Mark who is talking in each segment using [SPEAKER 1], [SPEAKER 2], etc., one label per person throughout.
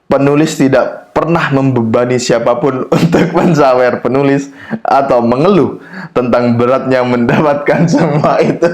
[SPEAKER 1] Penulis tidak pernah membebani siapapun untuk mensawer penulis atau mengeluh tentang beratnya mendapatkan semua itu.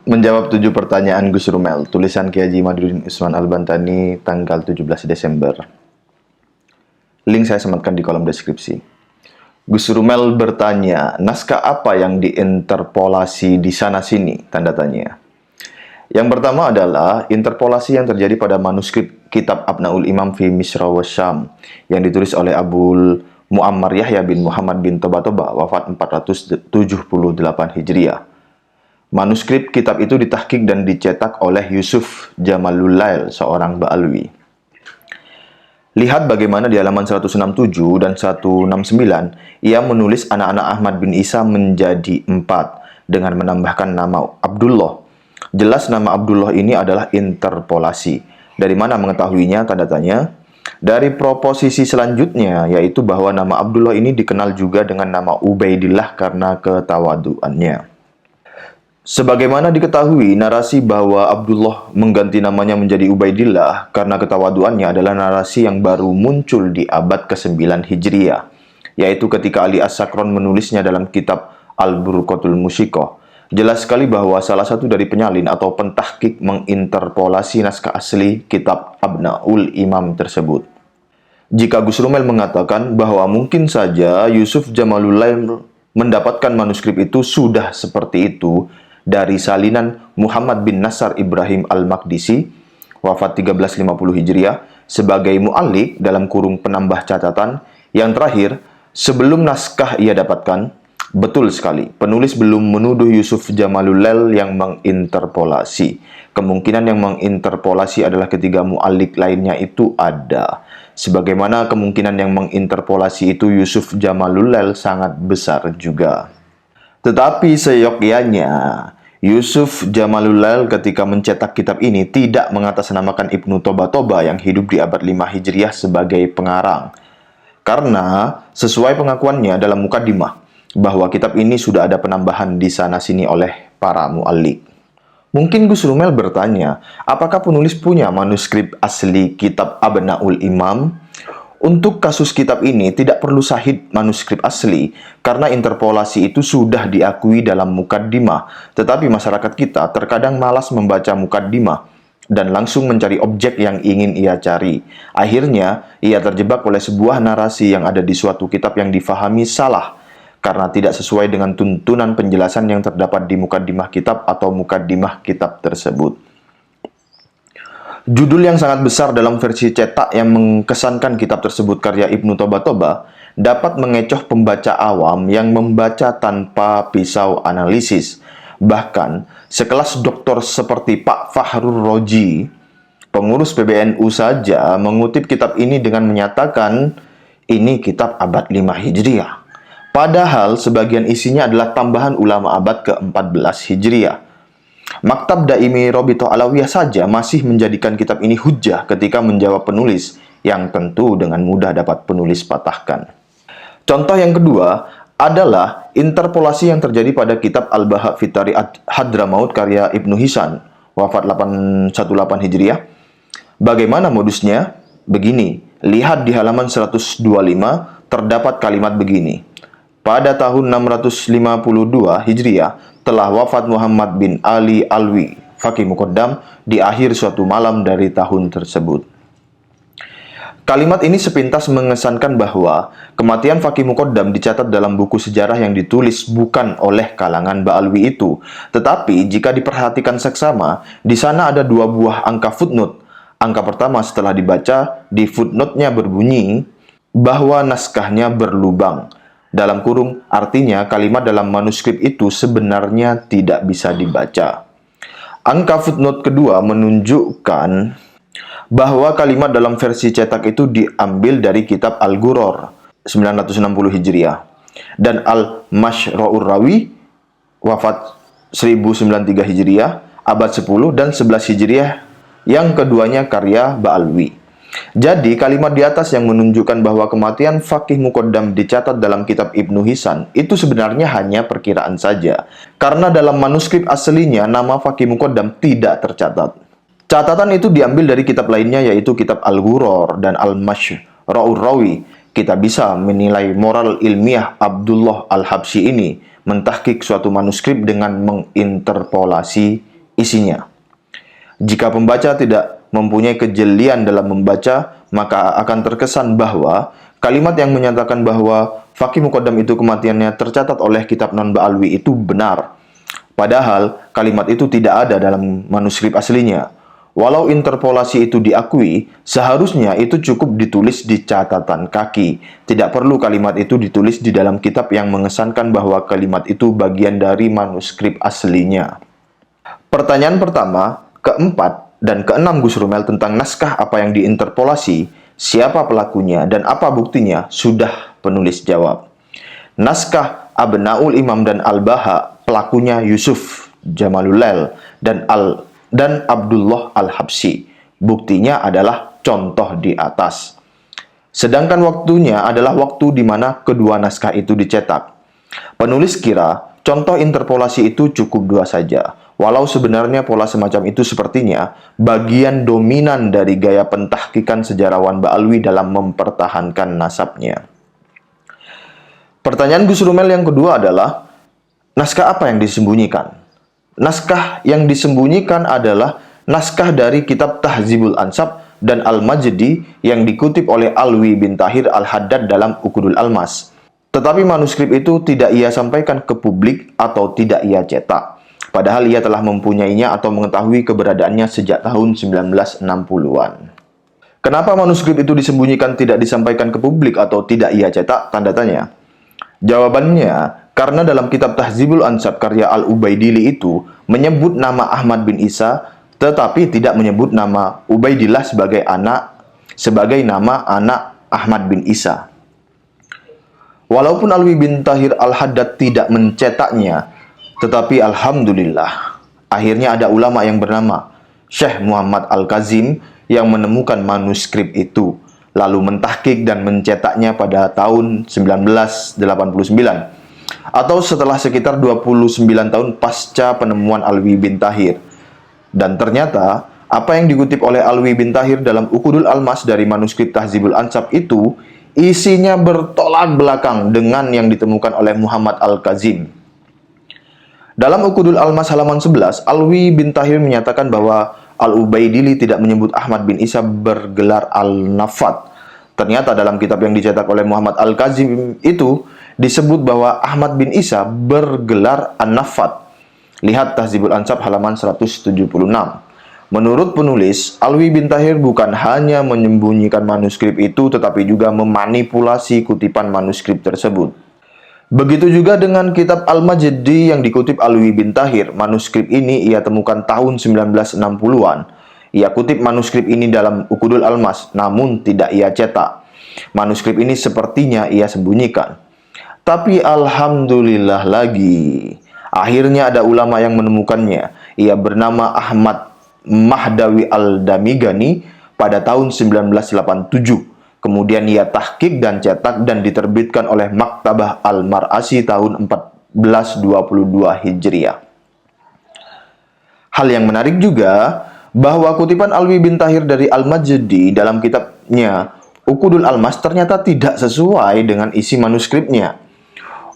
[SPEAKER 1] Menjawab 7 pertanyaan Gus Rumel, tulisan Kiai Haji Madruddin Usman Al-Bantani tanggal 17 Desember. Link saya sematkan di kolom deskripsi. Gus Rumel bertanya, naskah apa yang diinterpolasi di sana-sini? Tanda tanya. Yang pertama adalah interpolasi yang terjadi pada manuskrip kitab Abnaul Imam fi Misra wa Syam yang ditulis oleh Abul Muammar Yahya bin Muhammad bin Tobatoba, wafat 478 Hijriah. Manuskrip kitab itu ditahqiq dan dicetak oleh Yusuf Jamalul-Lail, seorang Ba'alwi. Lihat bagaimana di halaman 167 dan 169, ia menulis anak-anak Ahmad bin Isa menjadi 4 dengan menambahkan nama Abdullah. Jelas nama Abdullah ini adalah interpolasi. Dari mana mengetahuinya? Tanda tanya. Dari proposisi selanjutnya, yaitu bahwa nama Abdullah ini dikenal juga dengan nama Ubaidillah karena ketawaduannya. Sebagaimana diketahui, narasi bahwa Abdullah mengganti namanya menjadi Ubaidillah karena ketawaduannya adalah narasi yang baru muncul di abad ke-9 Hijriah, yaitu ketika Ali As-Sakron menulisnya dalam kitab Al-Burqatul Musyikoh. Jelas sekali bahwa salah satu dari penyalin atau pentahqiq menginterpolasi naskah asli kitab Abnaul Imam tersebut. Jika Gus Rumel mengatakan bahwa mungkin saja Yusuf Jamalul-Lail mendapatkan manuskrip itu sudah seperti itu dari salinan Muhammad bin Nasr Ibrahim Al-Maqdisi, wafat 1350 Hijriah, sebagai mu'allik dalam kurung penambah catatan. Yang terakhir, sebelum naskah ia dapatkan, betul sekali, penulis belum menuduh Yusuf Jamalul-Lail yang menginterpolasi. Kemungkinan yang menginterpolasi adalah ketiga mu'allik lainnya itu ada. Sebagaimana kemungkinan yang menginterpolasi itu Yusuf Jamalul-Lail sangat besar juga. Tetapi seyogyanya, Yusuf Jamalul-Lail ketika mencetak kitab ini tidak mengatasnamakan Ibnu Tobatoba yang hidup di abad 5 Hijriah sebagai pengarang. Karena sesuai pengakuannya dalam Mukaddimah, bahwa kitab ini sudah ada penambahan di sana-sini oleh para mu'allik. Mungkin Gus Rumel bertanya, apakah penulis punya manuskrip asli kitab Abnaul Imam? Untuk kasus kitab ini tidak perlu sahih manuskrip asli, karena interpolasi itu sudah diakui dalam Mukaddimah. Tetapi masyarakat kita terkadang malas membaca Mukaddimah dan langsung mencari objek yang ingin ia cari. Akhirnya, ia terjebak oleh sebuah narasi yang ada di suatu kitab yang difahami salah, karena tidak sesuai dengan tuntunan penjelasan yang terdapat di Mukaddimah kitab atau Mukaddimah kitab tersebut. Judul yang sangat besar dalam versi cetak yang mengesankan kitab tersebut karya Ibnu Tobatoba dapat mengecoh pembaca awam yang membaca tanpa pisau analisis. Bahkan, sekelas doktor seperti Pak Fahrur Roji, pengurus PBNU saja mengutip kitab ini dengan menyatakan, ini kitab abad 5 Hijriah. Padahal sebagian isinya adalah tambahan ulama abad ke-14 Hijriah. Maktab Daimi Robitoh Alawiyah saja masih menjadikan kitab ini hujjah ketika menjawab penulis, yang tentu dengan mudah dapat penulis patahkan. Contoh yang kedua adalah interpolasi yang terjadi pada kitab Al-Baha Fitari Hadramaut karya Ibnu Hisan, wafat 818 Hijriah. Bagaimana modusnya? Begini, lihat di halaman 125 terdapat kalimat begini. Pada tahun 652 Hijriah, telah wafat Muhammad bin Ali Alwi, Faqih Muqaddam, di akhir suatu malam dari tahun tersebut. Kalimat ini sepintas mengesankan bahwa kematian Faqih Muqaddam dicatat dalam buku sejarah yang ditulis bukan oleh kalangan Ba'alwi itu. Tetapi jika diperhatikan seksama, di sana ada dua buah angka footnote. Angka pertama setelah dibaca, di footnote-nya berbunyi bahwa naskahnya berlubang. Dalam kurung, artinya kalimat dalam manuskrip itu sebenarnya tidak bisa dibaca. Angka footnote kedua menunjukkan bahwa kalimat dalam versi cetak itu diambil dari kitab Al-Ghuror 960 Hijriah dan Al-Mashra'ur Rawi wafat 1093 Hijriah, abad 10 dan 11 Hijriah, yang keduanya karya Ba'alwi. Jadi, kalimat di atas yang menunjukkan bahwa kematian Faqih Muqaddam dicatat dalam kitab Ibnu Hisan itu sebenarnya hanya perkiraan saja. Karena dalam manuskrip aslinya nama Faqih Muqaddam tidak tercatat. Catatan itu diambil dari kitab lainnya yaitu kitab Al-Ghuror dan Al-Mashra'ur Rawi. Kita bisa menilai moral ilmiah Abdullah Al-Habsyi ini mentahkik suatu manuskrip dengan menginterpolasi isinya. Jika pembaca tidak mempunyai kejelian dalam membaca, maka akan terkesan bahwa kalimat yang menyatakan bahwa Faqih Muqaddam itu kematiannya tercatat oleh kitab non-Ba'alwi itu benar. Padahal kalimat itu tidak ada dalam manuskrip aslinya. Walau interpolasi itu diakui, seharusnya itu cukup ditulis di catatan kaki. Tidak perlu kalimat itu ditulis di dalam kitab yang mengesankan bahwa kalimat itu bagian dari manuskrip aslinya. Pertanyaan pertama, keempat, dan keenam Gus Rumel tentang naskah apa yang diinterpolasi, siapa pelakunya, dan apa buktinya, sudah penulis jawab. Naskah Abnaul Imam dan Al-Baha, pelakunya Yusuf Jamalulail dan Abdullah Al-Habsyi. Buktinya adalah contoh di atas. Sedangkan waktunya adalah waktu di mana kedua naskah itu dicetak. Penulis kira contoh interpolasi itu cukup 2 saja. Walau sebenarnya pola semacam itu sepertinya bagian dominan dari gaya pentahkikan sejarawan Ba'alwi dalam mempertahankan nasabnya. Pertanyaan Gus Rumel yang kedua adalah, naskah apa yang disembunyikan? Naskah yang disembunyikan adalah naskah dari kitab Tahzibul Ansab dan Al-Majdi yang dikutip oleh Alwi bin Tahir Al-Haddad dalam Uqudul Almas. Tetapi manuskrip itu tidak ia sampaikan ke publik atau tidak ia cetak. Padahal ia telah mempunyainya atau mengetahui keberadaannya sejak tahun 1960-an. Kenapa manuskrip itu disembunyikan, tidak disampaikan ke publik atau tidak ia cetak? Tanda tanya. Jawabannya, karena dalam kitab Tahzibul Ansab karya Al-Ubaidili itu menyebut nama Ahmad bin Isa, tetapi tidak menyebut nama Ubaidillah sebagai nama anak Ahmad bin Isa. Walaupun Alwi bin Tahir Al-Haddad tidak mencetaknya, tetapi alhamdulillah, akhirnya ada ulama yang bernama Syekh Muhammad Al-Kazim yang menemukan manuskrip itu, lalu mentahkik dan mencetaknya pada tahun 1989, atau setelah sekitar 29 tahun pasca penemuan Alwi bin Tahir. Dan ternyata, apa yang dikutip oleh Alwi bin Tahir dalam Uqudul Almas dari manuskrip Tahzibul Ansab itu, isinya bertolak belakang dengan yang ditemukan oleh Muhammad Al-Kazim. Dalam Uqudul Almas halaman 11, Alwi bin Tahir menyatakan bahwa Al-Ubaidili tidak menyebut Ahmad bin Isa bergelar Al-Nafat. Ternyata dalam kitab yang dicetak oleh Muhammad Al-Kazim itu disebut bahwa Ahmad bin Isa bergelar An-Nafat. Lihat Tahzibul Ansab halaman 176. Menurut penulis, Alwi bin Tahir bukan hanya menyembunyikan manuskrip itu, tetapi juga memanipulasi kutipan manuskrip tersebut. Begitu juga dengan kitab Al-Majdi yang dikutip Alwi bin Tahir. Manuskrip ini ia temukan tahun 1960-an. Ia kutip manuskrip ini dalam Uqudul Almas, namun tidak ia cetak. Manuskrip ini sepertinya ia sembunyikan. Tapi alhamdulillah lagi, akhirnya ada ulama yang menemukannya. Ia bernama Ahmad Mahdawi Al-Damigani pada tahun 1987. Kemudian ia tahqiq dan cetak dan diterbitkan oleh Maktabah Al-Mar'asi tahun 1422 Hijriah. Hal yang menarik juga bahwa kutipan Alwi bin Tahir dari Al-Majdi dalam kitabnya Uqudul Almas ternyata tidak sesuai dengan isi manuskripnya.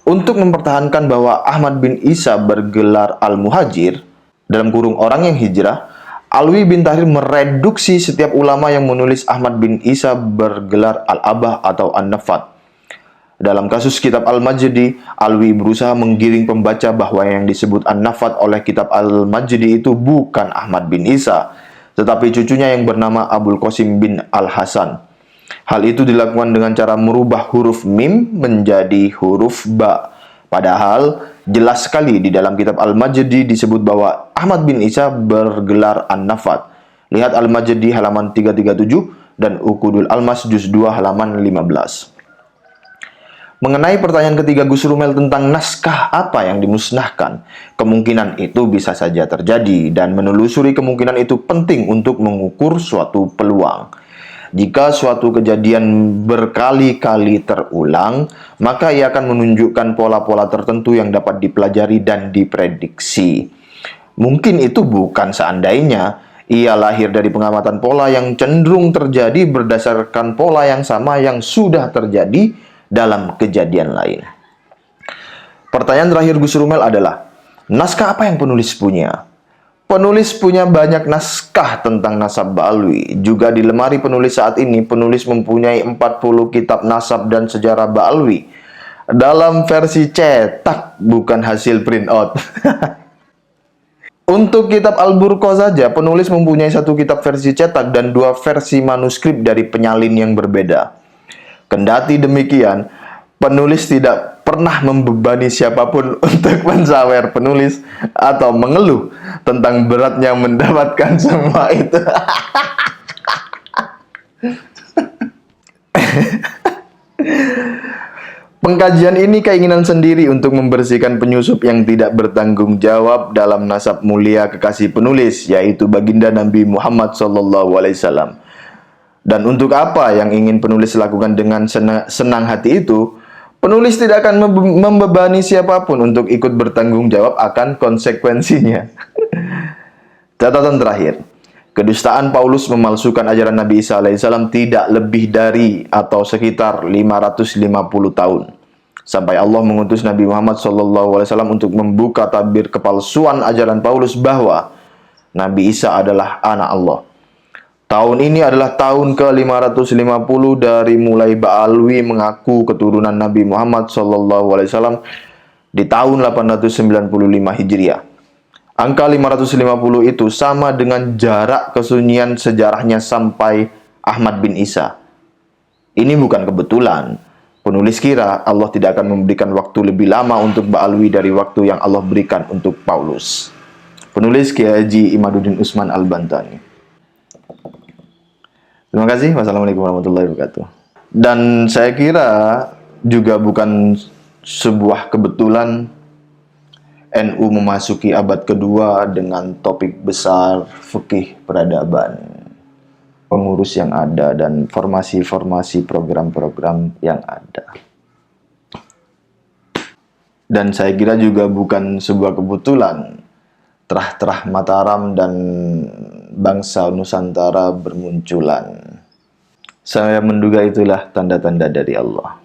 [SPEAKER 1] Untuk mempertahankan bahwa Ahmad bin Isa bergelar Al-Muhajir, dalam kurung orang yang hijrah, Alwi bin Tahir mereduksi setiap ulama yang menulis Ahmad bin Isa bergelar Al-Abah atau An-Nafat. Dalam kasus kitab Al-Majdi, Alwi berusaha menggiring pembaca bahwa yang disebut An-Nafat oleh kitab Al-Majdi itu bukan Ahmad bin Isa, tetapi cucunya yang bernama Abul Qasim bin Al-Hasan. Hal itu dilakukan dengan cara merubah huruf mim menjadi huruf ba. Padahal jelas sekali di dalam kitab Al-Majdi disebut bahwa Ahmad bin Isa bergelar An-Nafat. Lihat Al-Majdi halaman 337 dan Uqudul Almas juz 2 halaman 15. Mengenai pertanyaan ketiga Gus Rumel tentang naskah apa yang dimusnahkan, kemungkinan itu bisa saja terjadi dan menelusuri kemungkinan itu penting untuk mengukur suatu peluang. Jika suatu kejadian berkali-kali terulang, maka ia akan menunjukkan pola-pola tertentu yang dapat dipelajari dan diprediksi. Mungkin itu bukan seandainya, Ia lahir dari pengamatan pola yang cenderung terjadi berdasarkan pola yang sama yang sudah terjadi dalam kejadian lain. Pertanyaan terakhir Gus Rumel adalah, naskah apa yang penulis punya? Penulis punya banyak naskah tentang nasab Ba'alwi. Juga di lemari penulis saat ini, penulis mempunyai 40 kitab nasab dan sejarah Ba'alwi dalam versi cetak, bukan hasil print out. Untuk kitab Al-Burqa saja, penulis mempunyai satu kitab versi cetak dan dua versi manuskrip dari penyalin yang berbeda. Kendati demikian, penulis tidak pernah membebani siapapun untuk mensawer penulis atau mengeluh tentang beratnya mendapatkan semua itu. Pengkajian ini keinginan sendiri untuk membersihkan penyusup yang tidak bertanggung jawab dalam nasab mulia kekasih penulis, yaitu baginda Nabi Muhammad SAW. Dan untuk apa yang ingin penulis lakukan dengan senang hati itu? Penulis tidak akan membebani siapapun untuk ikut bertanggung jawab akan konsekuensinya. Catatan terakhir. Kedustaan Paulus memalsukan ajaran Nabi Isa alaihissalam tidak lebih dari atau sekitar 550 tahun. Sampai Allah mengutus Nabi Muhammad SAW untuk membuka tabir kepalsuan ajaran Paulus bahwa Nabi Isa adalah anak Allah. Tahun ini adalah tahun ke-550 dari mulai Ba'alwi mengaku keturunan Nabi Muhammad SAW di tahun 895 Hijriah. Angka 550 itu sama dengan jarak kesunyian sejarahnya sampai Ahmad bin Isa. Ini bukan kebetulan. Penulis kira Allah tidak akan memberikan waktu lebih lama untuk Ba'alwi dari waktu yang Allah berikan untuk Paulus. Penulis Kiai Haji Imaduddin Usman Al-Bantani. Terima kasih. Wassalamualaikum warahmatullahi wabarakatuh. Dan saya kira juga bukan sebuah kebetulan NU memasuki abad kedua dengan topik besar fikih peradaban, pengurus yang ada, dan formasi-formasi program-program yang ada. Dan saya kira juga bukan sebuah kebetulan Terah-Terah Mataram dan bangsa Nusantara bermunculan. Saya menduga itulah tanda-tanda dari Allah.